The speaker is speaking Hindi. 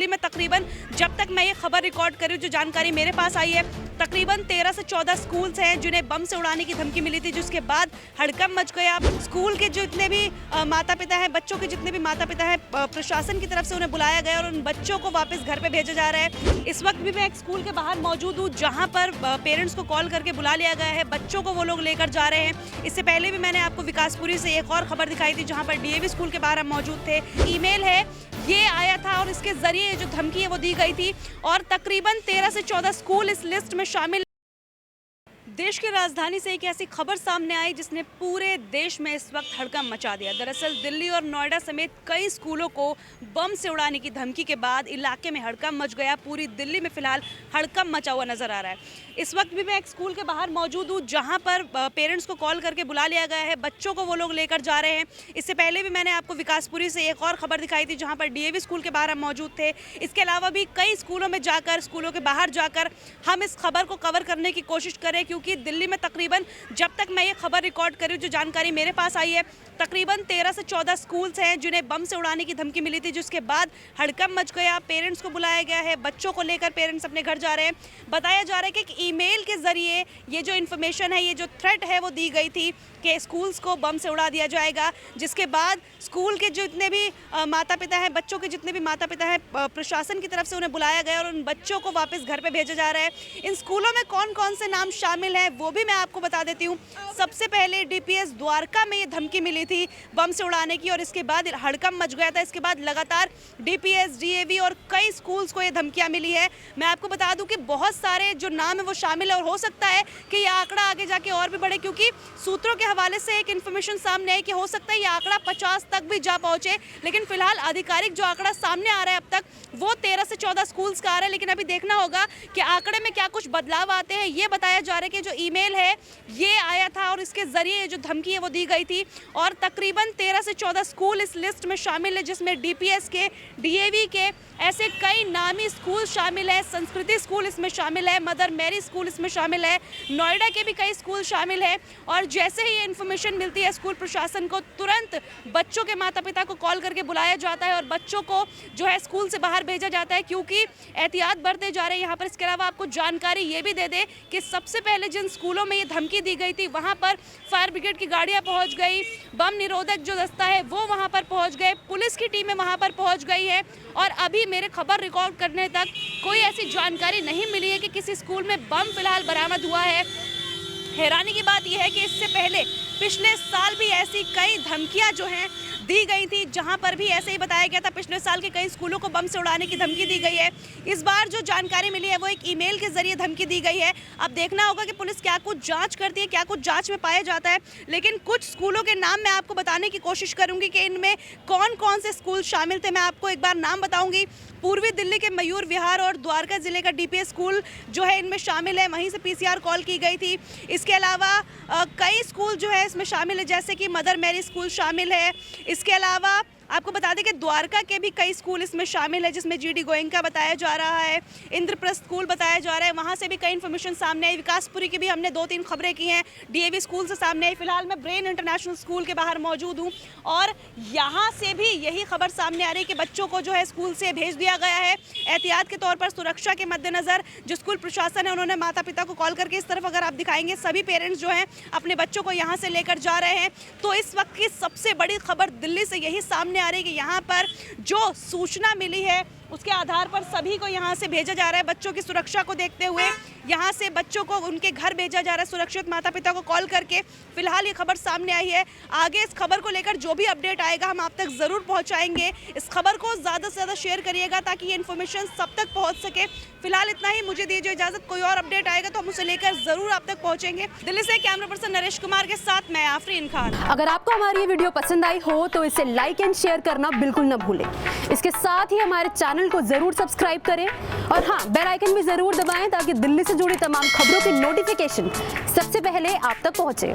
दिल्ली में तकरीबन, जब तक मैं ये खबर रिकॉर्ड कर रही हूँ, जो जानकारी मेरे पास आई है, तकरीबन 13 से 14 स्कूल्स हैं जिन्हें बम से उड़ाने की धमकी मिली थी, जिसके बाद हड़कंप मच गया। स्कूल के जितने भी माता पिता हैं, बच्चों के जितने भी माता पिता हैं, प्रशासन की तरफ से उन्हें बुलाया गया और उन बच्चों को वापस घर पे भेजा जा रहा है। इस वक्त भी मैं एक स्कूल के बाहर मौजूद हूँ, जहाँ पर पेरेंट्स को कॉल करके बुला लिया गया है, बच्चों को वो लोग लेकर जा रहे हैं। इससे पहले भी मैंने आपको विकासपुरी से एक और खबर दिखाई थी, जहाँ पर डीएवी स्कूल के बाहर हम मौजूद थे। ईमेल है, ये आया था और इसके जरिए जो धमकी है वो दी गई थी और तकरीबन 13 से 14 स्कूल इस लिस्ट में शामिल। देश की राजधानी से एक ऐसी खबर सामने आई जिसने पूरे देश में इस वक्त हड़कंप मचा दिया। दरअसल दिल्ली और नोएडा समेत कई स्कूलों को बम से उड़ाने की धमकी के बाद इलाके में हड़कंप मच गया। पूरी दिल्ली में फिलहाल हड़कंप मचा हुआ नजर आ रहा है। इस वक्त भी मैं एक स्कूल के बाहर मौजूद हूँ, जहाँ पर पेरेंट्स को कॉल करके बुला लिया गया है, बच्चों को वो लोग लेकर जा रहे हैं। इससे पहले भी मैंने आपको विकासपुरी से एक और खबर दिखाई थी, जहाँ पर डीएवी स्कूल के बाहर हम मौजूद थे। इसके अलावा भी कई स्कूलों में जाकर, स्कूलों के बाहर जाकर हम इस खबर को कवर करने की कोशिश करें, क्योंकि दिल्ली में तकरीबन, जब तक मैं ये खबर रिकॉर्ड कर रही हूँ, जो जानकारी मेरे पास आई है, तकरीबन 13 से 14 स्कूल्स हैं जिन्हें बम से उड़ाने की धमकी मिली थी, जिसके बाद हड़कंप मच गया। पेरेंट्स को बुलाया गया है, बच्चों को लेकर पेरेंट्स अपने घर जा रहे हैं। बताया जा रहा है कि एक ईमेल के जरिए ये जो इन्फॉर्मेशन है, ये जो थ्रेट है, वो दी गई थी कि स्कूल्स को बम से उड़ा दिया जाएगा, जिसके बाद स्कूल के जितने भी माता पिता हैं, बच्चों के जितने भी माता पिता हैं, प्रशासन की तरफ से उन्हें बुलाया गया और उन बच्चों को वापस घर पे भेजा जा रहा है। इन स्कूलों में कौन कौन से नाम शामिल हैं वो भी मैं आपको बता देती हूँ। सबसे पहले डीपीएस द्वारका में ये धमकी मिली थी बम से उड़ाने की और इसके बाद हड़कंप मच गया था। इसके बाद लगातार डीपीएस, डीएवी और कई स्कूल्स को ये धमकियाँ मिली है। मैं आपको बता दूं कि बहुत सारे जो नाम है वो शामिल है और हो सकता है कि ये आंकड़ा आगे जाके और भी बढ़े, क्योंकि सूत्रों के हवाले से एक इन्फॉर्मेशन सामने आई कि हो सकता है ये आंकड़ा 50 तक भी जा पहुंचे। लेकिन फिलहाल आधिकारिक जो आंकड़ा सामने आ रहा है अब तक, वो 13 से 14 स्कूल्स का आ रहा है। लेकिन अभी देखना होगा कि आंकड़े में क्या कुछ बदलाव आते हैं। ये बताया जा रहा है कि जो ईमेल है, ये आया था और इसके जरिए जो धमकी है वो दी गई थी और तकरीबन 13 से 14 स्कूल इस लिस्ट में शामिल है, जिसमें डीपीएस के, डीएवी के ऐसे कई नामी स्कूल शामिल है। संस्कृति स्कूल इसमें शामिल है, मदर मैरी स्कूल इसमें शामिल है, नोएडा के भी कई स्कूल शामिल है। और जैसे ही ये इन्फॉर्मेशन मिलती है स्कूल प्रशासन को, तुरंत बच्चों के माता पिता को कॉल करके बुलाया जाता है और बच्चों को जो है स्कूल से बाहर भेजा जाता है, क्योंकि एहतियात बरते जा रहे हैं यहाँ पर। इसके अलावा आपको जानकारी ये भी दे दे कि सबसे पहले जिन स्कूलों में ये धमकी दी गई थी, वहाँ पर फायर ब्रिगेड की गाड़ियाँ पहुँच गई, बम निरोधक जो दस्ता है वो वहाँ पर पहुँच गए, पुलिस की टीमें वहाँ पर पहुँच गई है। और अभी मेरे खबर रिकॉर्ड करने तक कोई ऐसी जानकारी नहीं मिली है कि किसी स्कूल में बम फिलहाल बरामद हुआ है। हैरानी की बात यह है कि इससे पहले पिछले साल भी ऐसी कई धमकियां जो हैं दी गई थी, जहां पर भी ऐसे ही बताया गया था। पिछले साल के कई स्कूलों को बम से उड़ाने की धमकी दी गई है। इस बार जो जानकारी मिली है वो एक ईमेल के जरिए धमकी दी गई है। अब देखना होगा कि पुलिस क्या कुछ जांच करती है, क्या कुछ जांच में पाया जाता है। लेकिन कुछ स्कूलों के नाम मैं आपको बताने की कोशिश करूंगी कि इनमें कौन कौन से स्कूल शामिल थे। मैं आपको एक बार नाम बताऊंगी। पूर्वी दिल्ली के मयूर विहार और द्वारका जिले का डीपीएस स्कूल जो है इनमें शामिल है, वहीं से पीसीआर कॉल की गई थी। इसके अलावा कई स्कूल जो है इसमें शामिल है, जैसे कि मदर मैरी स्कूल शामिल है। इसके अलावा आपको बता दें कि द्वारका के भी कई स्कूल इसमें शामिल है, जिसमें जीडी गोयनका बताया जा रहा है, इंद्रप्रस्थ स्कूल बताया जा रहा है, वहाँ से भी कई इन्फॉर्मेशन सामने आई। विकासपुरी की भी हमने 2-3 खबरें की हैं, डीएवी स्कूल से सामने आई। फिलहाल मैं ब्रेन इंटरनेशनल स्कूल के बाहर मौजूद हूँ और यहाँ से भी यही खबर सामने आ रही है कि बच्चों को जो है स्कूल से भेज दिया गया है। एहतियात के तौर पर, सुरक्षा के मद्देनज़र जो स्कूल प्रशासन है उन्होंने माता पिता को कॉल करके, इस तरफ अगर आप दिखाएंगे, सभी पेरेंट्स जो हैं अपने बच्चों को यहाँ से लेकर जा रहे हैं। तो इस वक्त की सबसे बड़ी खबर दिल्ली से यही सामने आ रही है कि यहाँ पर जो सूचना मिली है उसके आधार पर सभी को यहाँ से भेजा जा रहा है। बच्चों की सुरक्षा को देखते हुए यहाँ से बच्चों को उनके घर भेजा जा रहा है, सुरक्षित माता पिता को कॉल करके। फिलहाल ये खबर सामने आई है। आगे इस खबर को लेकर जो भी अपडेट आएगा हम आप तक ज़रूर पहुँचाएंगे। इस खबर को ज़्यादा से ज़्यादा शेयर करिएगा ताकि ये इन्फॉर्मेशन सब तक पहुँच सके। फिलहाल इतना ही, मुझे दीजिए इजाज़त। कोई और अपडेट आएगा तो हम उसे लेकर ज़रूर आप तक पहुँचेंगे। दिल्ली से कैमरा पर्सन नरेश कुमार के साथ मैं आफरीन खान। अगर आपको हमारी ये वीडियो पसंद आई हो तो इसे लाइक एंड शेयर करना बिल्कुल न भूलें। इसके साथ ही हमारे चैनल को ज़रूर सब्सक्राइब करें और हाँ, बेल आइकन भी ज़रूर दबाएं ताकि दिल्ली से जुड़ी तमाम खबरों की नोटिफिकेशन सबसे पहले आप तक पहुँचे।